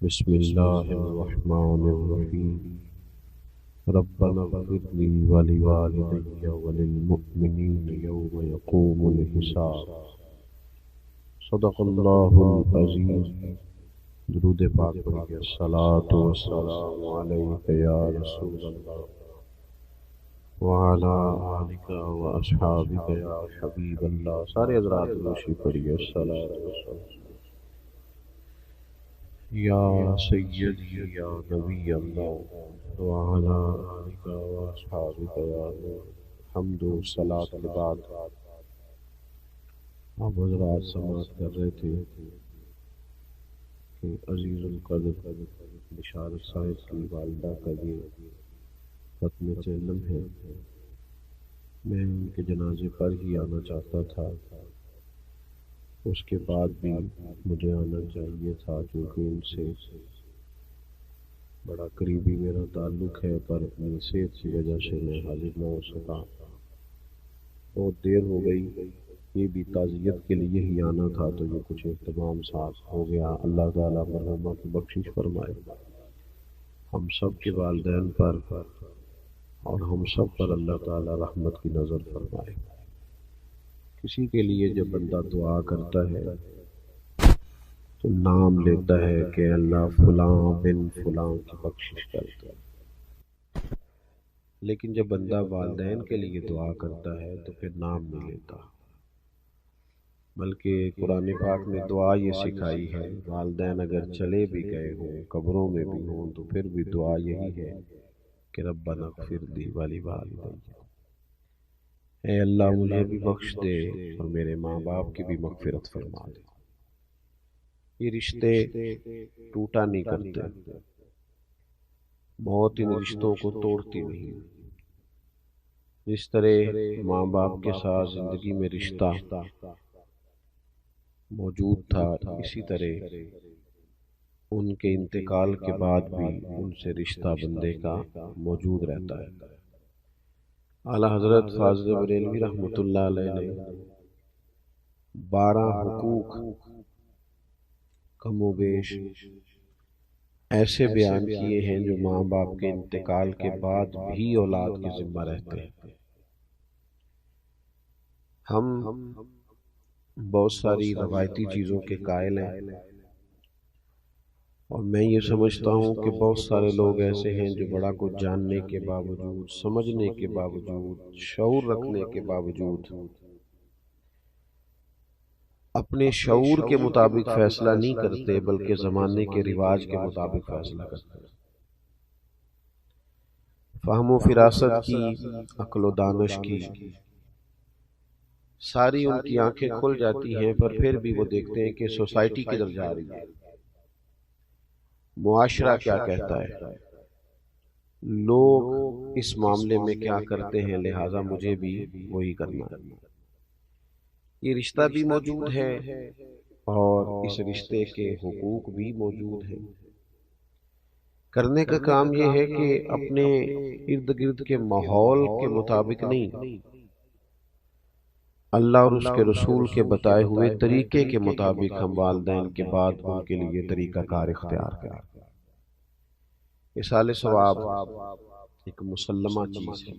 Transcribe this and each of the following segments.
بسم اللہ الرحمن الرحیم ربنا اغفر لی ولوالدی وللمؤمنین یوم یقوم الحساب۔ صدق اللہ العظیم۔ درود پاک پڑھیے۔ الصلاۃ والسلام علیک یا رسول اللہ وعلی آلک واصحابک یا حبیب اللہ۔ سارے حضرات روشی پڑھیے۔ الصلاۃ والسلام یا سیدی یا نبی اللہ وعلی آلک واصحابک یا نور۔ حمد و صلاۃ کے بعد آپ حضرات سماعت کر رہے تھے کہ عزیز القدر بشارت صاحب کی والدہ کا یہ ختم علم ہے۔ میں ان کے جنازے پر ہی آنا چاہتا تھا، اس کے بعد بھی مجھے آنا چاہیے تھا کیونکہ ان سے بڑا قریبی میرا تعلق ہے، پر اپنی صحت کی وجہ سے میں حاضر نہ ہو سکا۔ بہت دیر ہو گئی، یہ بھی تعزیت کے لیے ہی آنا تھا تو یہ کچھ اہتمام ساتھ ہو گیا۔ اللہ تعالیٰ مرحومہ کی بخشش فرمائے، ہم سب کے والدین پر اور ہم سب پر اللہ تعالیٰ رحمت کی نظر فرمائے۔ کسی کے لیے جب بندہ دعا کرتا ہے تو نام لیتا ہے کہ اللہ فلاں بن فلاں کی بخشش کرتا ہے، لیکن جب بندہ والدین کے لیے دعا کرتا ہے تو پھر نام نہیں لیتا، بلکہ قرآن پاک نے دعا یہ سکھائی ہے، والدین اگر چلے بھی گئے ہوں، قبروں میں بھی ہوں، تو پھر بھی دعا یہی ہے کہ ربنا اغفر لی ولوالدی، اے اللہ مجھے بھی بخش دے اور میرے ماں باپ کی بھی مغفرت فرما دے۔ یہ رشتے ٹوٹا نہیں کرتے، موت ان رشتوں کو توڑتی نہیں۔ جس طرح ماں باپ کے ساتھ زندگی میں رشتہ موجود تھا، اسی طرح ان کے انتقال کے بعد بھی ان سے رشتہ بندے کا موجود رہتا ہے۔ اعلیٰ حضرت فاضل بریلوی رحمۃ اللہ علیہ نے 12 حقوق کم و بیش ایسے بیان کیے ہیں جو ماں باپ کے انتقال کے بعد بھی اولاد کے ذمہ رہتے ہیں۔ ہم بہت ساری روایتی چیزوں کے قائل ہیں، اور میں یہ سمجھتا ہوں کہ بہت سارے لوگ ایسے ہیں جو بڑا کچھ جاننے کے باوجود، سمجھنے کے باوجود، شعور رکھنے کے باوجود اپنے شعور کے مطابق فیصلہ نہیں کرتے، بلکہ زمانے کے رواج کے مطابق فیصلہ کرتے ہیں۔ فہم و فراست کی، عقل و دانش کی ساری ان کی آنکھیں کھل جاتی ہیں، پر پھر بھی وہ دیکھتے ہیں کہ سوسائٹی کدھر جا رہی ہے، معاشرہ کیا کہتا ہے، لوگ اس معاملے میں کیا کرتے ہیں، لہٰذا مجھے بھی وہی کرنا ہے۔ یہ رشتہ بھی موجود ہے اور اس رشتے کے حقوق بھی موجود ہیں۔ کرنے کا کام یہ ہے کہ اپنے ارد گرد کے ماحول کے مطابق نہیں، اللہ اور اس کے رسول کے بتائے ہوئے طریقے کے مطابق ہم والدین کے بعد ان کے لیے طریقہ کار اختیار کریں۔ اصال ثواب ایک مسلمہ چیز ہے۔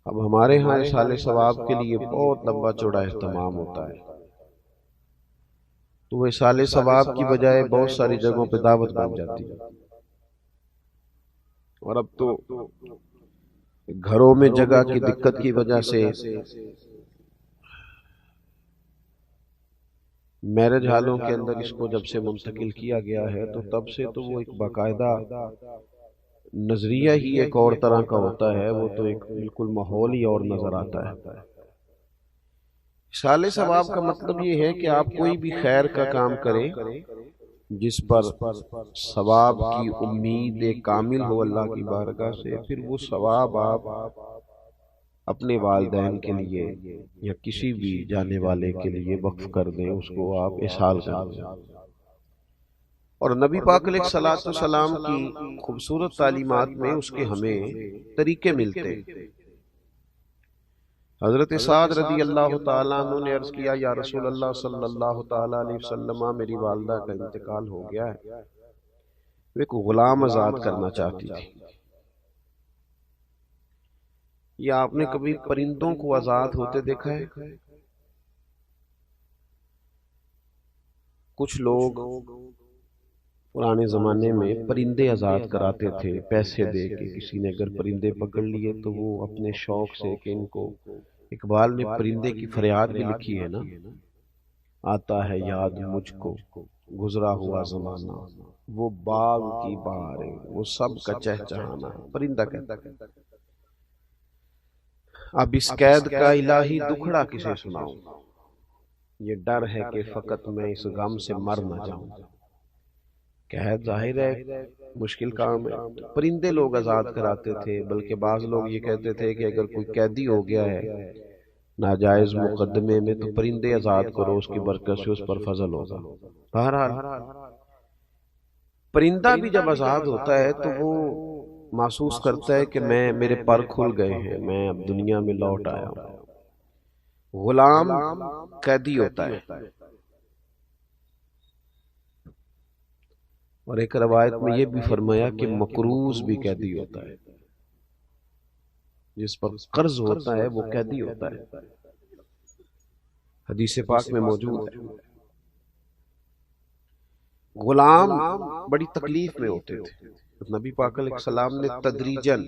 اب ہمارے ہاں اصال ثواب کے لیے بہت لمبا چوڑا اہتمام ہوتا ہے، تو وہ اصال ثواب کی بجائے بہت ساری جگہوں پہ دعوت بن جاتی ہے، اور اب تو گھروں میں جگہ کی دقت کی وجہ سے میرج ہالوں کے اندر اس کو جب سے منتقل کیا گیا ہے تو تب سے تو وہ ایک باقاعدہ نظریہ ہی ایک اور طرح کا ہوتا ہے، وہ تو ایک بالکل ماحول ہی اور نظر آتا ہے۔ اصال ثواب کا مطلب یہ ہے کہ آپ کوئی بھی خیر کا کام کریں جس پر ثواب کی امید کامل ہو اللہ کی بارگاہ سے، پھر وہ ثواب آپ اپنے والدین کے لیے یا کسی بھی جانے والے کے لیے وقف کر دیں، اس کو آپ احسال کر دیں۔ اور نبی پاک علیہ الصلوۃ والسلام کی خوبصورت تعلیمات میں اس کے ہمیں طریقے ملتے ہیں۔ حضرت سعد رضی اللہ تعالیٰ عنہ نے عرض کیا یا رسول اللہ صلی اللہ تعالیٰ علیہ وسلم، میری والدہ کا انتقال ہو گیا ہے، وہ ایک غلام آزاد کرنا چاہتی تھی۔ یا آپ نے کبھی پرندوں کو آزاد ہوتے دیکھا ہے؟ کچھ لوگ پرانے زمانے میں پرندے آزاد کراتے تھے پیسے دے کے۔ کسی نے اگر پرندے پکڑ لیے تو وہ اپنے شوق سے، کہ ان کو، اقبال نے پرندے کی فریاد بھی لکھی ہے نا، آتا ہے یاد مجھ کو گزرا ہوا زمانہ، وہ باغ کی بہاریں، وہ سب کا چہچہانا، پرندہ کہتا ہے۔ اب اس قید کا الہی دکھڑا کسے سناؤں، یہ ڈر ہے کہ فقط میں اس غم سے مر نہ جاؤں۔ قید ظاہر ہے مشکل کام ہے، پرندے لوگ آزاد کراتے تھے، بلکہ بعض لوگ یہ کہتے تھے کہ اگر کوئی قیدی ہو گیا ہے ناجائز مقدمے میں تو پرندے آزاد کرو، اس کی برکت سے اس پر فضل ہوگا۔ بہرحال پرندہ بھی جب آزاد ہوتا ہے تو وہ محسوس کرتا ہے کہ میرے پر کھل گئے ہیں، میں اب دنیا میں لوٹ آیا ہوں۔ غلام قیدی ہوتا ہے، اور ایک روایت میں یہ بھی فرمایا کہ مقروض بھی قیدی ہوتا ہے، جس پر قرض ہوتا ہے وہ قیدی ہوتا ہے، حدیث پاک میں موجود ہے۔ غلام بڑی تکلیف میں ہوتے تھے، نبی پاک علیہ السلام نے تدریجاً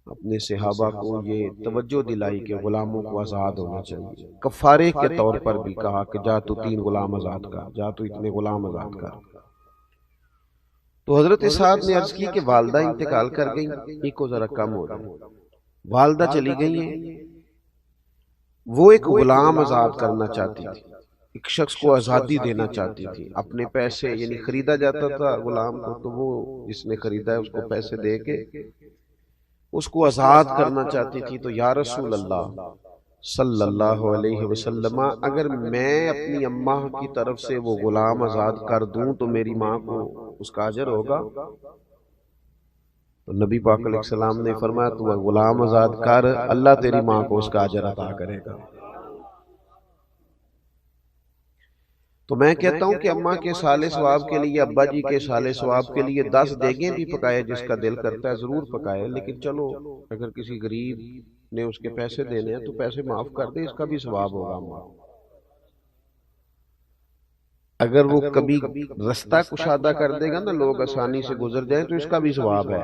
اپنے صحابہ کو یہ توجہ دلائی کہ غلاموں کو آزاد ہونا چاہیے۔ کفارے کے طور پر بھی کہا کہ جا تو 3 غلام آزاد کر، جا تو اتنے غلام آزاد کر۔ تو حضرت سعد نے عرض کی کہ والدہ انتقال کر گئی، یہ کو ذرا کم ہو جائے، والدہ چلی گئی ہیں، وہ ایک غلام آزاد کرنا چاہتی تھی، ایک شخص کو آزادی دینا چاہتی تھی، اپنے پیسے، یعنی خریدا جاتا تھا غلام کو، تو وہ جس نے خریدا ہے اس کو پیسے دے کے اس کو آزاد کرنا چاہتی تھی۔ تو یا رسول اللہ صلی اللہ علیہ وسلم، اگر میں اپنی اماں کی طرف سے وہ غلام آزاد کر دوں تو میری ماں کو اس کا اجر ہوگا؟ تو نبی پاک علیہ السلام نے فرمایا تو غلام آزاد کر، اللہ تیری ماں کو اس کا اجر عطا کرے گا۔ تو میں کہتا ہوں کہ اماں کے صالح ثواب کے لیے، ابا جی کے صالح ثواب کے لیے 10 دیگیں بھی پکائے، جس کا دل کرتا ہے ضرور پکائے، لیکن چلو اگر کسی غریب نے اس کے پیسے دینے ہیں تو پیسے معاف کر دے، اس کا بھی ثواب ہوگا اماں۔ اگر وہ کبھی رستہ کشادہ کر دے گا نا، لوگ آسانی سے گزر جائیں، تو اس کا بھی ثواب ہے۔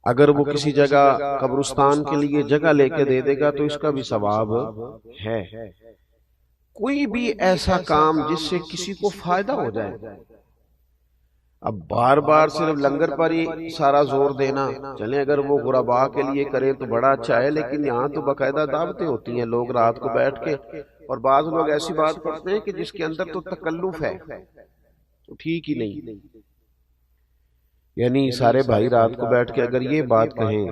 اگر وہ کسی جگہ قبرستان کے لیے جگہ لے کے دے دے گا تو اس کا بھی ثواب ہے۔ کوئی بھی ایسا کام جس سے کسی کو فائدہ ہو جائے، اب بار بار صرف لنگر پر ہی سارا زور دینا، چلیں اگر وہ غرباء کے لیے کریں تو بڑا اچھا ہے، لیکن یہاں تو باقاعدہ دعوتیں ہوتی ہیں، لوگ رات کو بیٹھ کے، اور بعض لوگ ایسی بات کرتے ہیں کہ جس کے اندر تو تکلف ہے، تو ٹھیک ہی نہیں۔ یعنی سارے بھائی رات کو بیٹھ کے اگر یہ بات کہیں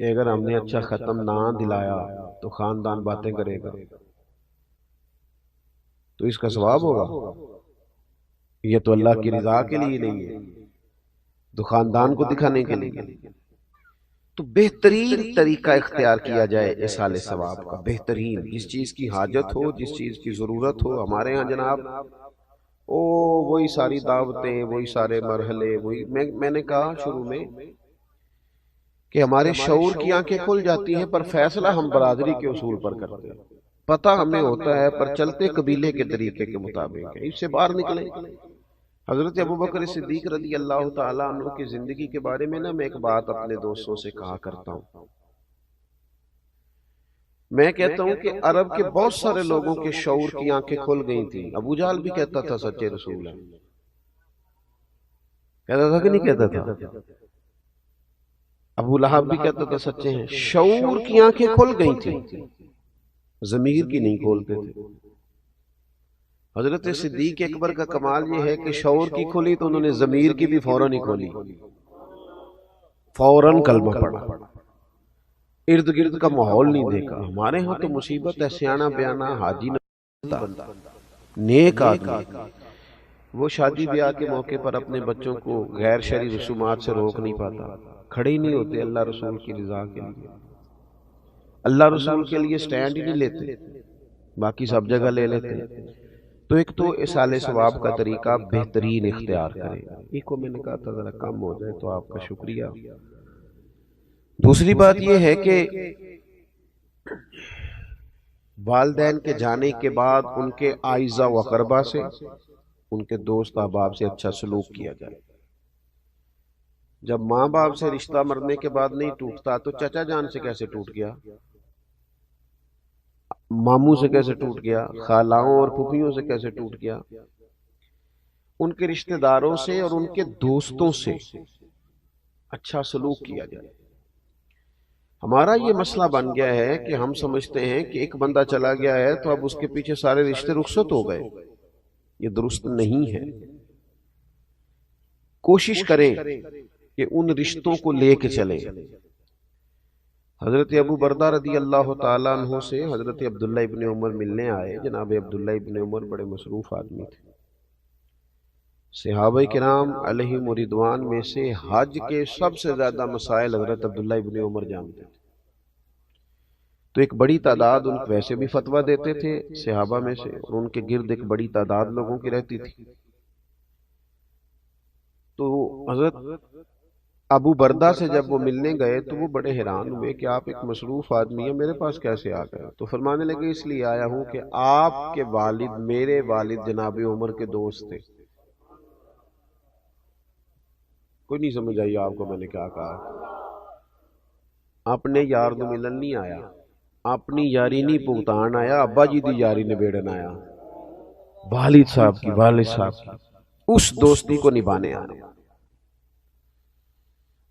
کہ اگر ہم نے اچھا ختم نہ دلایا تو خاندان باتیں کرے گا، تو اس کا ثواب ہوگا؟ یہ تو اللہ کی رضا کے لیے نہیں ہے، تو خاندان کو دکھانے کے لیے۔ تو بہترین طریقہ اختیار کیا جائے ایصال ثواب کا، بہترین، جس چیز کی حاجت ہو، جس چیز کی ضرورت ہو۔ ہمارے ہاں جناب وہی ساری دعوتیں، وہی سارے مرحلے، وہی میں نے کہا شروع میں کہ ہمارے شعور کی آنکھیں کھل جاتی ہیں، پر فیصلہ ہم برادری کے اصول پر کرتے ہیں، پتہ ہمیں ہوتا ہے پر چلتے قبیلے کے طریقے کے مطابق، اس سے باہر نکلیں۔ حضرت ابوبکر صدیق رضی اللہ تعالیٰ عنہ کی زندگی کے بارے میں نا میں ایک بات اپنے دوستوں سے کہا کرتا ہوں، میں کہتا ہوں کہ عرب کے بہت سارے لوگوں کے شعور کی آنکھیں کھل گئی تھیں۔ ابو جہل بھی کہتا تھا سچے رسول ہیں، کہتا تھا کہ نہیں کہتا تھا؟ ابو لہب بھی کہتا تھا سچے ہیں۔ شعور کی آنکھیں کھل گئی تھیں، ضمیر کی نہیں کھولتے تھے۔ حضرت صدیق اکبر کا کمال یہ ہے کہ شعور کی کھلی تو انہوں نے ضمیر کی بھی فوراً ہی کھولی، فوراً کلمہ پڑھا، ارد گرد کا ماحول نہیں دیکھا۔ ہمارے ہاں تو مصیبت ہے، سیاںا بیانا حاجی بندہ، نیک آدمی، وہ شادی بیاہ کے موقع پر اپنے بچوں کو غیر شرعی رسومات سے روک نہیں پاتا، کھڑے ہی نہیں ہوتے اللہ رسول کی رضا کے لیے، اللہ رسول کے لیے سٹینڈ ہی نہیں لیتے، باقی سب جگہ لے لیتے ہیں۔ تو ایک تو اصالِ ثواب کا طریقہ بہترین اختیار کریں، ایک کو میں نے کہا تھا ذرا کم ہو جائے تو آپ کا شکریہ۔ دوسری بات یہ ہے کہ والدین کے جانے کے بعد ان کے اعزا و اقربا سے، ان کے دوست احباب سے اچھا سلوک کیا جائے۔ جب ماں باپ سے رشتہ مرنے کے بعد نہیں ٹوٹتا تو چچا جان سے کیسے ٹوٹ گیا، ماموں سے کیسے ٹوٹ گیا، خالاؤں اور پھوپھیوں سے کیسے ٹوٹ گیا؟ ان کے رشتہ داروں سے اور ان کے دوستوں سے اچھا سلوک کیا جائے۔ ہمارا یہ مسئلہ بن گیا ہے کہ ہم سمجھتے ہیں کہ ایک بندہ چلا گیا ہے تو اب اس کے پیچھے سارے رشتے رخصت ہو گئے، یہ درست نہیں ہے۔ کوشش کریں کہ ان رشتوں کو لے کے چلیں۔ حضرت ابو بردہ رضی اللہ تعالیٰ عنہ سے حضرت عبداللہ ابن عمر ملنے آئے۔ جناب عبداللہ ابن عمر بڑے مصروف آدمی تھے، صحابہ کرام علیہم رضوان میں سے حج کے سب سے زیادہ مسائل حضرت عبداللہ ابن عمر جانتے تھے، تو ایک بڑی تعداد ان کو ویسے بھی فتویٰ دیتے تھے صحابہ میں سے، اور ان کے گرد ایک بڑی تعداد لوگوں کی رہتی تھی۔ تو حضرت ابو بردہ سے جب وہ ملنے گئے تو وہ بڑے حیران ہوئے کہ آپ ایک مصروف آدمی ہیں، میرے پاس کیسے آ گئے؟ تو فرمانے لگے اس لیے آیا ہوں کہ آپ کے والد میرے والد جناب عمر کے دوست تھے۔ کوئی نہیں سمجھ آئی آپ کو میں نے کیا کہا؟ اپنے یار نو ملن نہیں آیا، اپنی یاری نہیں پگتان آیا، ابا جی دی یاری نبیڑن آیا، والد صاحب کی اس دوستی کو نبھانے آیا۔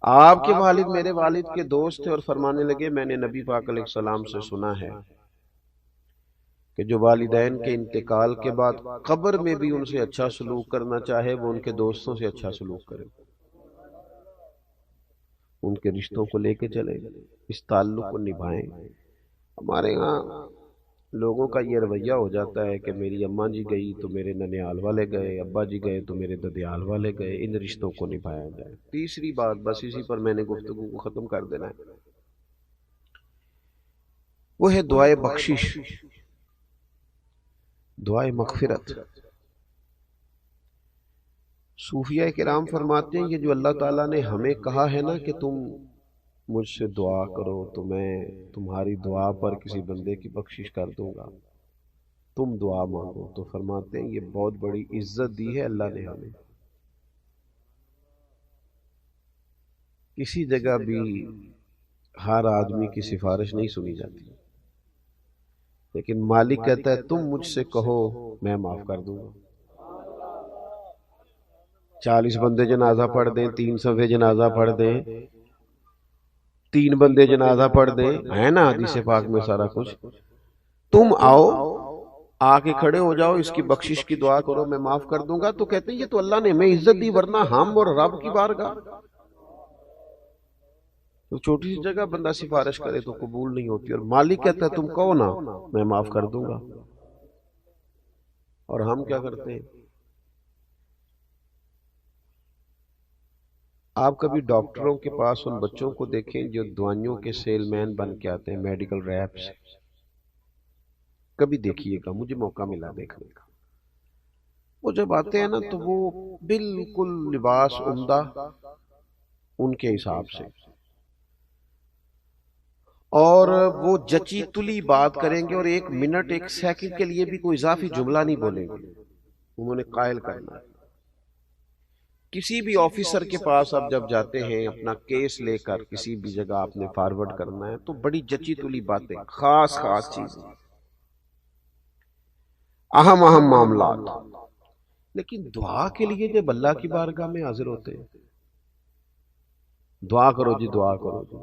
آپ کے والد میرے والد کے دوست تھے، اور فرمانے لگے میں نے نبی پاک علیہ السلام سے سنا ہے کہ جو والدین کے انتقال کے بعد قبر میں بھی ان سے اچھا سلوک کرنا چاہے وہ ان کے دوستوں سے اچھا سلوک کرے، ان کے رشتوں کو لے کے چلے، اس تعلق کو نبھائیں۔ ہمارے ہاں لوگوں کا یہ رویہ ہو جاتا ہے کہ میری اماں جی گئی تو میرے ننیال والے گئے، ابا جی گئے تو میرے ددیال والے گئے، ان رشتوں کو نبھایا جائے۔ تیسری بات، بس اسی پر میں نے گفتگو کو ختم کر دینا ہے، وہ ہے دعائے بخشش، دعائے مغفرت۔ صوفیہ کرام فرماتے ہیں یہ جو اللہ تعالیٰ نے ہمیں کہا ہے نا کہ تم مجھ سے دعا کرو تو میں تمہاری دعا پر کسی بندے کی بخشش کر دوں گا، تم دعا مانگو، تو فرماتے ہیں یہ بہت بڑی عزت دی ہے اللہ نے ہمیں۔ کسی جگہ بھی ہر آدمی کی سفارش نہیں سنی جاتی، لیکن مالک کہتا ہے تم مجھ سے کہو میں معاف کر دوں گا۔ 40 بندے جنازہ پڑھ دیں، 3 صفحے جنازہ پڑھ دیں، 3 بندے جنازہ پڑھ دیں، ہے نا حدیث پاک میں سارا کچھ، تم آؤ آ کے کھڑے ہو جاؤ، اس کی بخشش کی دعا کرو میں معاف کر دوں گا، تو کہتے ہیں یہ تو اللہ نے ہمیں عزت دی، ورنہ ہم اور رب کی بارگاہ تو چھوٹی سی جگہ بندہ سفارش کرے تو قبول نہیں ہوتی، اور مالک کہتا ہے تم کہو نا میں معاف کر دوں گا۔ اور ہم کیا کرتے ہیں؟ آپ کبھی ڈاکٹروں کے پاس ان بچوں کو دیکھیں جو دوائیوں کے سیل مین بن کے آتے ہیں، میڈیکل ریپس، کبھی دیکھیے گا، مجھے موقع ملا دیکھنے کا۔ وہ جب آتے ہیں نا تو وہ بالکل لباس عمدہ ان کے حساب سے، اور وہ جچی تلی بات کریں گے، اور 1 منٹ 1 سیکنڈ کے لیے بھی کوئی اضافی جملہ نہیں بولیں گے، انہوں نے قائل کرنا ہے۔ کسی بھی آفیسر کے پاس آپ جب جاتے ہیں اپنا کیس لے کر، کسی بھی جگہ آپ نے فارورڈ کرنا ہے تو بڑی جچی تلی باتیں، خاص چیزیں، اہم معاملات، لیکن دعا کے لیے جب اللہ کی بارگاہ میں حاضر ہوتے ہیں، دعا کرو جی، دعا کرو جی،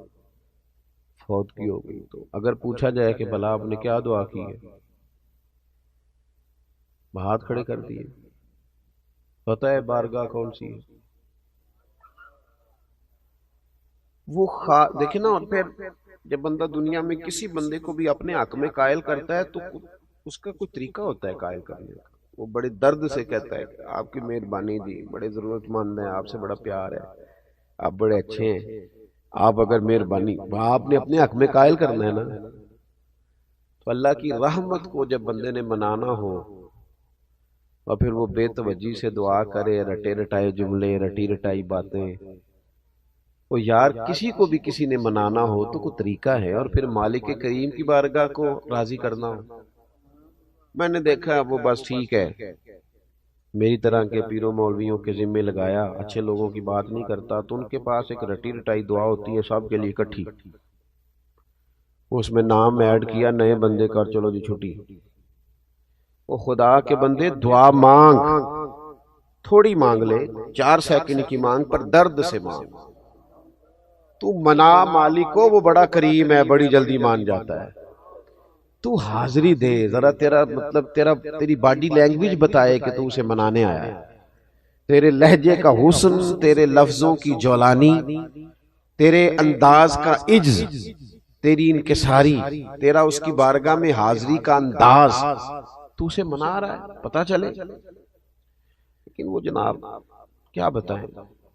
فوت کی ہو گئی تو اگر پوچھا جائے کہ بھلا آپ نے کیا دعا کی ہے، ہاتھ کھڑے کر دیے، پتہ ہے بارگاہ کون سی ہے وہ دیکھیں نا۔ اور پھر جب بندہ دنیا میں کسی بندے کو بھی اپنے حق میں قائل کرتا ہے تو اس کا کوئی طریقہ ہوتا ہے قائل کرنے کا، وہ بڑے درد سے کہتا ہے کہ آپ کی مہربانی دی، بڑے ضرورت مند ہیں، آپ سے بڑا پیار ہے، آپ بڑے اچھے ہیں، آپ اگر مہربانی آپ نے اپنے حق میں قائل کرنا ہے نا، تو اللہ کی رحمت کو جب بندے نے منانا ہو اور پھر وہ بے توجہی سے دعا کرے، رٹے رٹائے جملے، رٹی رٹائی باتیں، وہ یار کسی کو بھی کسی نے منانا ہو تو کوئی طریقہ ہے، اور پھر مالک کریم کی بارگاہ کو راضی کرنا ہو۔ میں نے دیکھا وہ بس ٹھیک ہے، میری طرح کے پیروں مولویوں کے ذمے لگایا، اچھے لوگوں کی بات نہیں کرتا، تو ان کے پاس ایک رٹی رٹائی دعا ہوتی ہے سب کے لیے اکٹھی، اس میں نام ایڈ کیا نئے بندے کا، چلو جی چھٹی۔ وہ خدا کے بندے دعا مانگ، تھوڑی مانگ لے، 4 سیکنڈ کی مانگ پر درد سے مانگ، تو منا مالک کو، وہ بڑا کریم ہے، بڑی جلدی مان جاتا ہے۔ تو حاضری دے ذرا، تیرا مطلب تیری باڈی لینگویج بتائے کہ تو اسے منانے آیا ہے، تیرے لہجے کا حسن، تیرے لفظوں کی جولانی، تیرے انداز کا عجز، تیری انکساری، تیرا اس کی بارگاہ میں حاضری کا انداز، تو اسے منا رہا ہے، پتہ چلے۔ لیکن وہ جناب کیا بتائیں،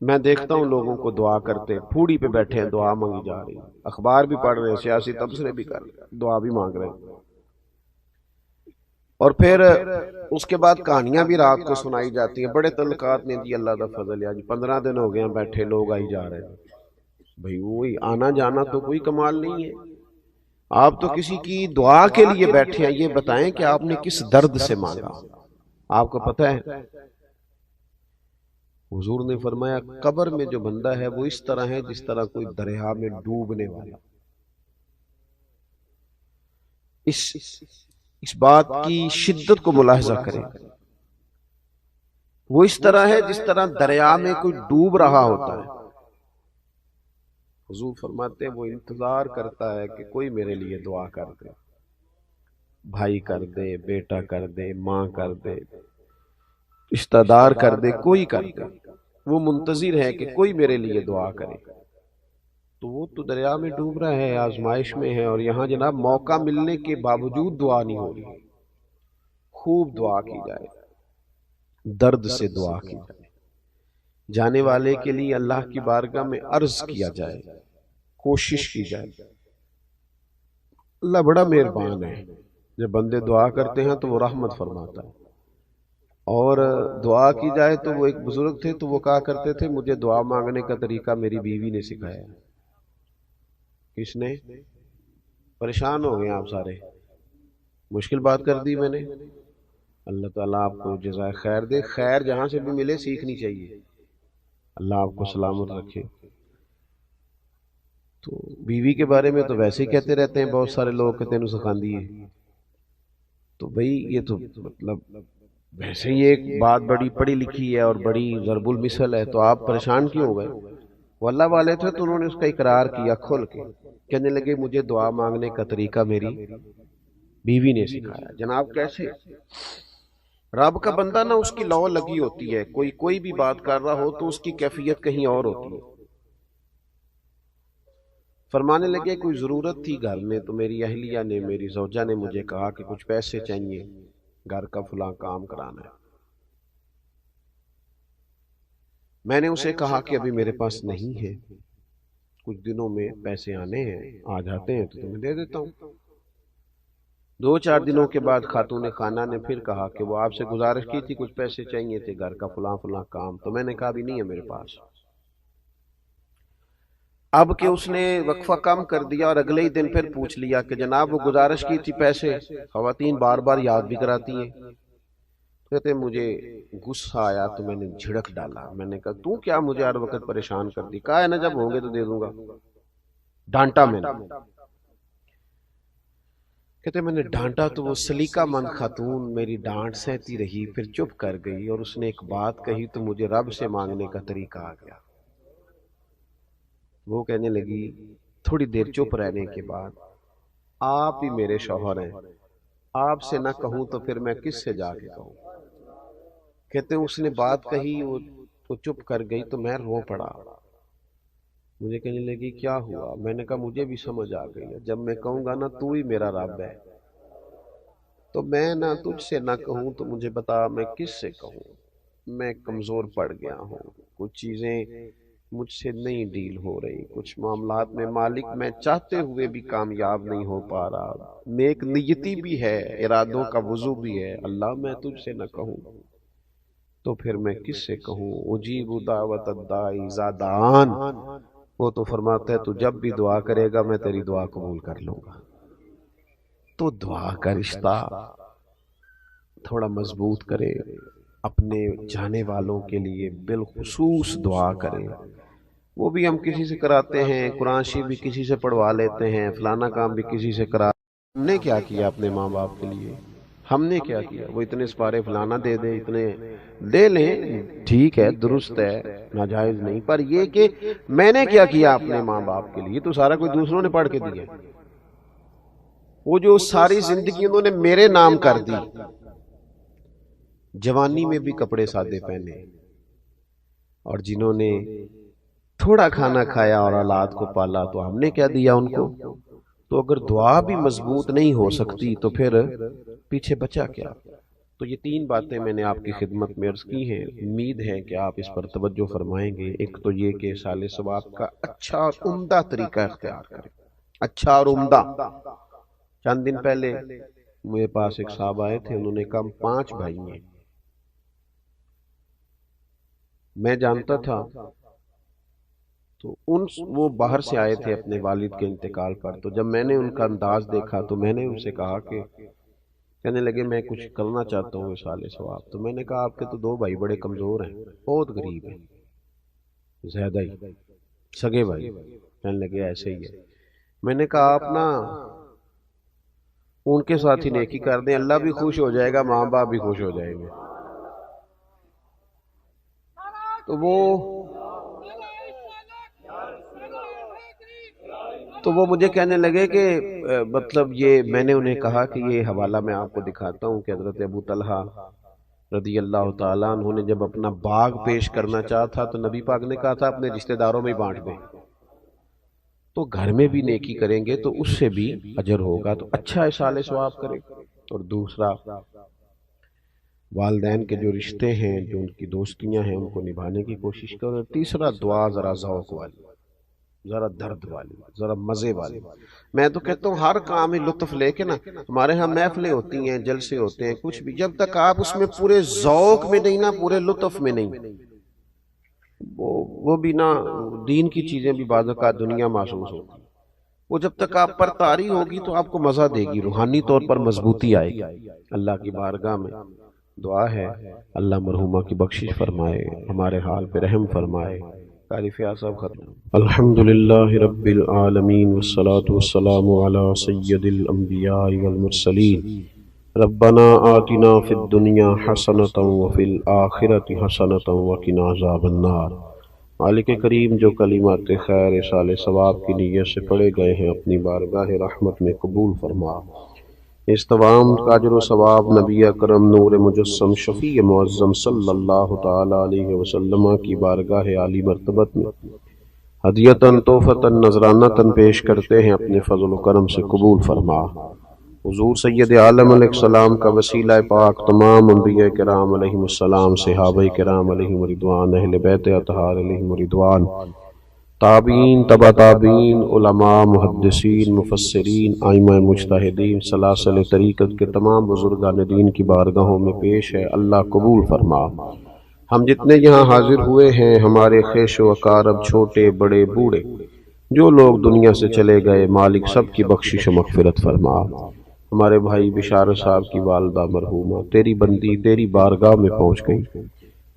میں دیکھتا ہوں لوگوں کو دعا کرتے، پھوڑی پہ بیٹھے ہیں، دعا مانگی جا رہی، اخبار بھی پڑھ رہے ہیں، سیاسی تبصرے بھی کر رہے ہیں، دعا بھی مانگ رہے ہیں، اور پھر اس کے بعد کہانیاں بھی رات کو سنائی جاتی ہیں، بڑے تعلقات نے جی، اللہ کا فضل ہے جی، 15 دن ہو گئے ہیں بیٹھے، لوگ آئی جا رہے ہیں۔ بھئی وہی آنا جانا تو کوئی کمال نہیں ہے، آپ تو کسی کی دعا کے لیے بیٹھے ہیں، یہ بتائیں کہ آپ نے کس درد سے مانگا۔ آپ کو پتہ ہے حضور نے فرمایا قبر میں جو بندہ ہے وہ اس طرح ہے جس طرح کوئی دریا میں ڈوبنے والا۔ اس بات کی شدت کو ملاحظہ کریں، وہ اس طرح ہے جس طرح دریا میں کوئی ڈوب رہا ہوتا ہے۔ حضور فرماتے ہیں وہ انتظار کرتا ہے کہ کوئی میرے لیے دعا کر دے، بھائی کر دے، بیٹا کر دے، ماں کر دے، رشتہ دار کر دے، کوئی کر دے، وہ منتظر ہے کہ کوئی میرے لیے دعا کرے۔ تو وہ تو دریا میں ڈوب رہا ہے، آزمائش میں ہے، اور یہاں جناب موقع ملنے کے باوجود دعا نہیں ہو رہی۔ خوب دعا کی جائے، درد سے دعا کی جائے، جانے والے کے لیے اللہ کی بارگاہ میں عرض کیا جائے، کوشش کی جائے۔ اللہ بڑا مہربان ہے، جب بندے دعا کرتے ہیں تو وہ رحمت فرماتا ہے، اور دعا کی جائے تو وہ ایک بزرگ تھے تو وہ کہا کرتے تھے مجھے دعا مانگنے کا طریقہ میری بیوی نے سکھایا۔ کس نے؟ پریشان ہو گئے آپ سارے، مشکل بات کر دی میں نے۔ اللہ تعالیٰ آپ کو جزائے خیر دے، خیر جہاں سے بھی ملے سیکھنی چاہیے، اللہ آپ کو سلامت رکھے۔ تو بیوی کے بارے میں تو ویسے ہی کہتے رہتے ہیں بہت سارے لوگ کہ تینوں سکھاندی ہے، تو بھئی یہ تو مطلب ویسے ہی ایک بات بڑی پڑھی لکھی ہے اور بڑی ضرب المثل ہے، تو آپ پریشان کیوں ہو گئے؟ وہ اللہ والے تھے تو انہوں نے اس کا اقرار کیا کھل کے، کہنے لگے مجھے دعا مانگنے کا طریقہ میری بیوی نے سکھایا۔ جناب کیسے؟ رب کا بندہ نا اس کی لو لگی ہوتی ہے، کوئی بھی بات کر رہا ہو تو اس کی کیفیت کہیں اور ہوتی ہے۔ فرمانے لگے کوئی ضرورت تھی گھر میں تو میری اہلیہ نے، میری زوجہ نے مجھے کہا کہ کچھ پیسے چاہیے، گھر کا فلاں کام کرانا ہے۔ میں نے اسے کہا کہ ابھی میرے پاس نہیں ہے، کچھ دنوں میں پیسے آنے ہیں، آ جاتے ہیں تو تمہیں دے دیتا ہوں۔ 2-4 دنوں کے بعد خاتون خانہ نے پھر کہا کہ وہ آپ سے گزارش کی تھی، کچھ پیسے چاہیے تھے، گھر کا فلاں فلاں کام، تو میں نے کہا بھی نہیں ہے میرے پاس۔ اب کہ اس نے وقفہ کم کر دیا اور اگلے ہی دن پھر پوچھ لیا کہ جناب وہ گزارش کی تھی پیسے، خواتین بار بار یاد بھی کراتی ہیں۔ کہتے مجھے غصہ آیا تو میں نے جھڑک ڈالا، میں نے کہا تو کیا مجھے ہر وقت پریشان کر دی، کہا ہے نا جب ہوں گے تو دے دوں گا، ڈانٹا میں نے۔ کہتے میں نے ڈانٹا تو وہ سلیقہ مند خاتون میری ڈانٹ سہتی رہی، پھر چپ کر گئی، اور اس نے ایک بات کہی تو مجھے رب سے مانگنے کا طریقہ آ گیا۔ وہ کہنے لگی تھوڑی دیر چپ رہنے کے بعد آپ ہی میرے شوہر ہیں، آپ سے نہ کہوں تو پھر میں کس سے جا کے کہوں۔ کہتے ہیں اس نے بات کہی، وہ چپ کر گئی تو میں رو پڑا۔ مجھے کہنے لگی کیا ہوا؟ میں نے کہا مجھے بھی سمجھ آ گئی ہے، جب میں کہوں گا نا تو ہی میرا رب ہے، تو میں نہ تجھ سے نہ کہوں تو مجھے بتا میں کس سے کہوں، میں کمزور پڑ گیا ہوں، کچھ چیزیں مجھ سے نہیں ڈیل ہو رہی، کچھ معاملات میں مالک میں چاہتے ہوئے بھی کامیاب نہیں ہو پا رہا، نیک نیتی بھی ہے، ارادوں کا وضو بھی ہے، اللہ میں تجھ سے نہ کہوں تو پھر میں کس سے کہوں، اجیب دعوت الداعی اذا دعان، وہ تو فرماتا ہے تو جب بھی دعا کرے گا میں تیری دعا قبول کر لوں گا۔ تو دعا کا رشتہ تھوڑا مضبوط کرے، اپنے جانے والوں کے لیے بالخصوص دعا کرے۔ وہ بھی ہم کسی سے کراتے ہیں، قرآن شریف بھی کسی سے پڑھوا لیتے ہیں، فلانا کام بھی کسی سے کرا۔ ہم نے کیا کیا اپنے ماں باپ کے لیے؟ ہم نے کیا کیا؟ وہ اتنے سپارے فلانا دے دے، اتنے دے لیں، ٹھیک ہے، درست ہے، ناجائز نہیں، پر یہ کہ میں نے کیا کیا اپنے ماں باپ کے لیے؟ تو سارا کوئی دوسروں نے پڑھ کے دیا۔ وہ جو ساری زندگی انہوں نے میرے نام کر دی، جوانی میں بھی کپڑے سادے پہنے، اور جنہوں نے تھوڑا کھانا کھایا اور اولاد کو پالا تو ہم نے کیا دیا ان کو؟ تو اگر دعا بھی مضبوط نہیں ہو سکتی تو پھر پیچھے بچا کیا؟ تو یہ تین باتیں میں نے آپ کی خدمت میں عرض کی ہیں، امید ہے کہ آپ اس پر توجہ فرمائیں گے۔ ایک تو یہ کہ سال ثواب کا اچھا اور عمدہ طریقہ اختیار کریں، اچھا اور عمدہ۔ چند دن پہلے میرے پاس ایک صاحب آئے تھے، انہوں نے کہا 5 بھائی ہیں، میں جانتا تھا تو وہ باہر سے آئے تھے اپنے والد کے انتقال پر، تو جب میں نے ان کا انداز دیکھا تو میں نے ان سے کہا کہ کہنے لگے میں کچھ کرنا چاہتا ہوں سال ثواب۔ تو میں نے کہا آپ کے تو 2 بھائی بڑے کمزور ہیں، بہت غریب ہیں، زیادہ ہی سگے بھائی۔ کہنے لگے ایسے ہی ہے۔ میں نے کہا آپ نا ان کے ساتھ ہی نیکی کر دیں، اللہ بھی خوش ہو جائے گا، ماں باپ بھی خوش ہو جائیں گے۔ تو وہ مجھے کہنے لگے کہ مطلب یہ، میں نے انہیں کہا کہ یہ حوالہ میں آپ کو دکھاتا ہوں کہ حضرت ابو طلحہ رضی اللہ تعالیٰ عنہ نے جب اپنا باغ پیش کرنا چاہا تھا تو نبی پاک نے کہا تھا اپنے رشتہ داروں میں بانٹ دیں۔ تو گھر میں بھی نیکی کریں گے تو اس سے بھی اجر ہوگا، تو اچھا اصال ثواب کریں۔ اور دوسرا، والدین کے جو رشتے ہیں، جو ان کی دوستیاں ہیں، ان کو نبھانے کی کوشش کریں۔ تیسرا، دعا ذرا ذوق والی، ذرا درد والی، ذرا مزے والی۔ میں تو کہتا ہوں ہر کام میں لطف لے کے نا، ہمارے ہاں محفلیں ہوتی ہیں، جلسے ہوتے ہیں، کچھ بھی، جب تک آپ اس میں پورے ذوق میں نہیں نا، پورے لطف میں نہیں، وہ بھی نا، دین کی چیزیں بھی بعض اوقات دنیا محسوس ہوتی، وہ جب تک آپ پر طاری ہوگی تو آپ کو مزہ دے گی، روحانی طور پر مضبوطی آئے گی۔ اللہ کی بارگاہ میں دعا ہے اللہ مرحومہ کی بخشش فرمائے، ہمارے حال پہ رحم فرمائے۔ قاری فیاض صاحب ختم۔ الحمدللہ رب العالمین والصلاة والسلام علی سید الانبیاء والمرسلین۔ ربنا آتنا فی الدنیا حسنۃ وفی الآخرۃ حسنۃ وقنا عذاب النار۔ مالک کریم، جو کلمات خیر اصال ثواب کی نیت سے پڑھے گئے ہیں اپنی بارگاہ رحمت میں قبول فرما۔ اس تمام کا اجر و ثواب نبی اکرم نور مجسم شفیع معظم صلی اللہ تعالی علیہ وسلم کی بارگاہ عالی مرتبت میں ہدیتاً تحفتاً نذرانتاً پیش کرتے ہیں، اپنے فضل و کرم سے قبول فرما۔ حضور سید عالم علیہ السلام کا وسیلہ پاک تمام انبیاء کرام علیہم السلام، صحابہ کرام علیہم رضوان، اہل بیت اطہار علیہم رضوان، تابعین، تبع تابعین، علماء، محدثین، مفسرین، ائمہ مجتہدین، سلاسل طریقت کے تمام بزرگان دین کی بارگاہوں میں پیش ہے، اللہ قبول فرما۔ ہم جتنے یہاں حاضر ہوئے ہیں، ہمارے خیش و اقارب، چھوٹے بڑے بوڑھے، جو لوگ دنیا سے چلے گئے، مالک سب کی بخشش و مغفرت فرما۔ ہمارے بھائی بشارت صاحب کی والدہ مرحومہ تیری بندی تیری بارگاہ میں پہنچ گئی،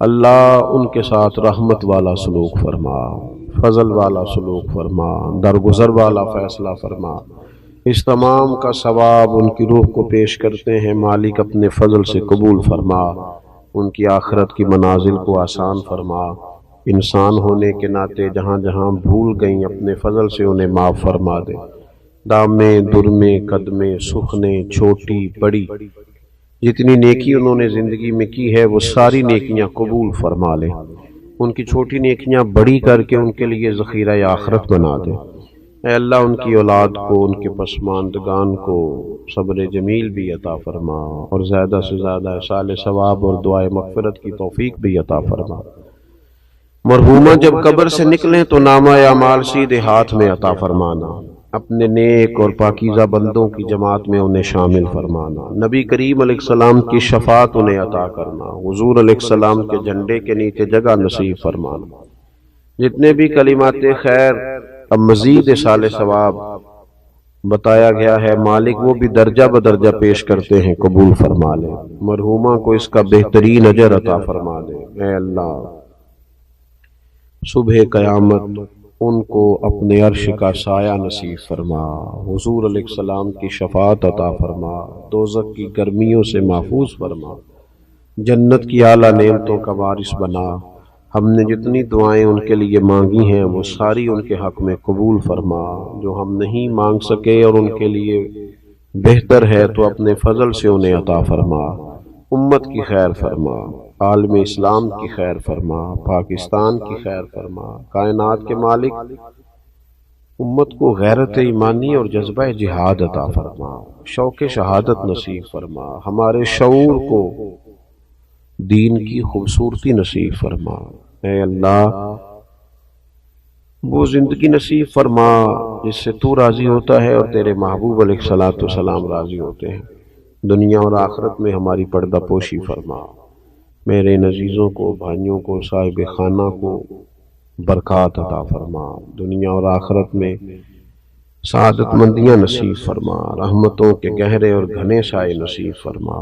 اللہ ان کے ساتھ رحمت والا سلوک فرما، فضل والا سلوک فرما، درگزر والا فیصلہ فرما۔ اس تمام کا ثواب ان کی روح کو پیش کرتے ہیں، مالک اپنے فضل سے قبول فرما، ان کی آخرت کی منازل کو آسان فرما۔ انسان ہونے کے ناطے جہاں جہاں بھول گئیں، اپنے فضل سے انہیں معاف فرما دے۔ دامیں درمیں قدمیں سخنیں چھوٹی بڑی جتنی نیکی انہوں نے زندگی میں کی ہے، وہ ساری نیکیاں قبول فرما لے، ان کی چھوٹی نیکیاں بڑی کر کے ان کے لیے ذخیرہ آخرت بنا دے۔ اے اللہ ان کی اولاد کو، ان کے پسماندگان کو صبر جمیل بھی عطا فرما، اور زیادہ سے زیادہ احصال ثواب اور دعائے مغفرت کی توفیق بھی عطا فرما۔ مرحومہ جب قبر سے نکلیں تو نامہ اعمال سیدھے ہاتھ میں عطا فرمانا، اپنے نیک اور پاکیزہ بندوں کی جماعت میں انہیں شامل فرمانا، نبی کریم علیہ السلام کی شفاعت انہیں عطا کرنا، حضور علیہ السلام کے جھنڈے کے نیچے جگہ نصیب فرمانا۔ جتنے بھی کلمات خیر اب مزید اصال ثواب بتایا گیا ہے، مالک وہ بھی درجہ بدرجہ پیش کرتے ہیں، قبول فرما لے، مرحومہ کو اس کا بہترین اجر عطا فرما دے۔ اے اللہ صبح قیامت ان کو اپنے عرش کا سایہ نصیب فرما، حضور علیہ السلام کی شفاعت عطا فرما، دوزخ کی گرمیوں سے محفوظ فرما، جنت کی اعلیٰ نعمتوں کا وارث بنا۔ ہم نے جتنی دعائیں ان کے لیے مانگی ہیں وہ ساری ان کے حق میں قبول فرما، جو ہم نہیں مانگ سکے اور ان کے لیے بہتر ہے تو اپنے فضل سے انہیں عطا فرما۔ امت کی خیر فرما، عالم اسلام کی خیر فرما، پاکستان کی خیر فرما، کائنات کے مالک امت کو غیرت ایمانی اور جذبہ جہاد عطا فرما، شوق شہادت نصیب فرما، ہمارے شعور کو دین کی خوبصورتی نصیب فرما۔ اے اللہ وہ زندگی نصیب فرما جس سے تو راضی ہوتا ہے اور تیرے محبوب علیہ الصلوۃ والسلام راضی ہوتے ہیں، دنیا اور آخرت میں ہماری پردہ پوشی فرما، میرے عزیزوں کو، بھائیوں کو، صاحب خانہ کو برکات عطا فرما، دنیا اور آخرت میں سعادت مندیاں نصیب فرما، رحمتوں کے گہرے اور گھنے سائے نصیب فرما۔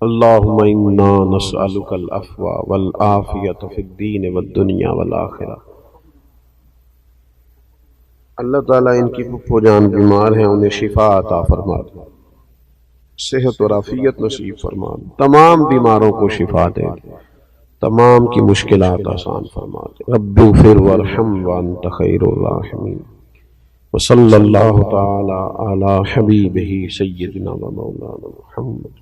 اللہم انا نسألک العفو والعافیۃ فی الدین والدنیا والآخرہ۔ اللہ تعالیٰ ان کی پھپھو جان بیمار ہیں، انہیں شفا عطا فرما دے، صحت اور عافیت نصیب فرما دے، تمام بیماروں کو شفا دے، تمام کی مشکلات آسان فرما دے۔ رب اغفر وارحم وانت خیر الراحمین، وصلی اللہ تعالی علی حبیبہ سیدنا و مولانا محمد۔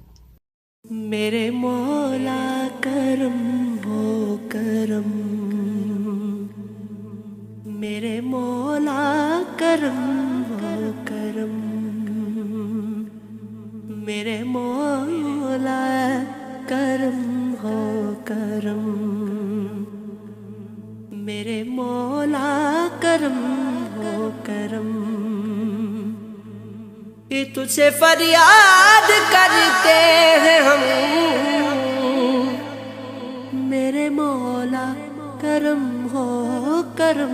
میرے مولا کرم ہو کرم، میرے مولا کرم ہو کرم، میرے مولا کرم ہو کرم، میرے مولا کرم ہو کرم، کہ تجھ سے فریاد کرتے ہیں ہم، میرے مولا کرم ہو کرم،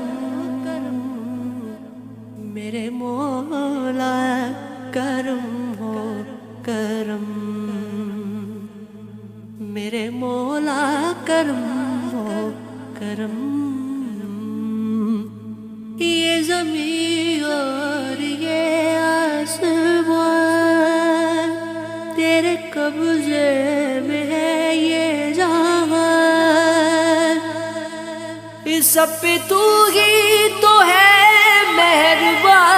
میرے مولا کرم ہو کرم، میرے مولا کرم ہو کرم۔ یہ زمین اور یہ آسمان تیرے قبضے میں ہے، یہ جہاں اس سب پہ تو ہی تو ہے مہربان،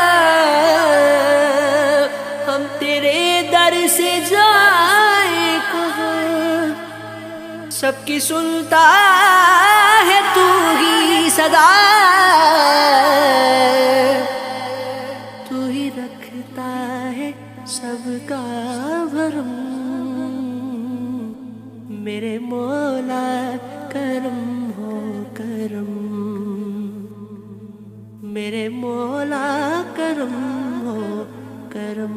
ہم تیرے در سے جائیں کہاں، سب کی سنتا ہے تو ہی صدا، تو ہی رکھتا ہے سب کا بھرم، میرے مولا کرم ہو کرم، میرے مولا کرم ہو کرم۔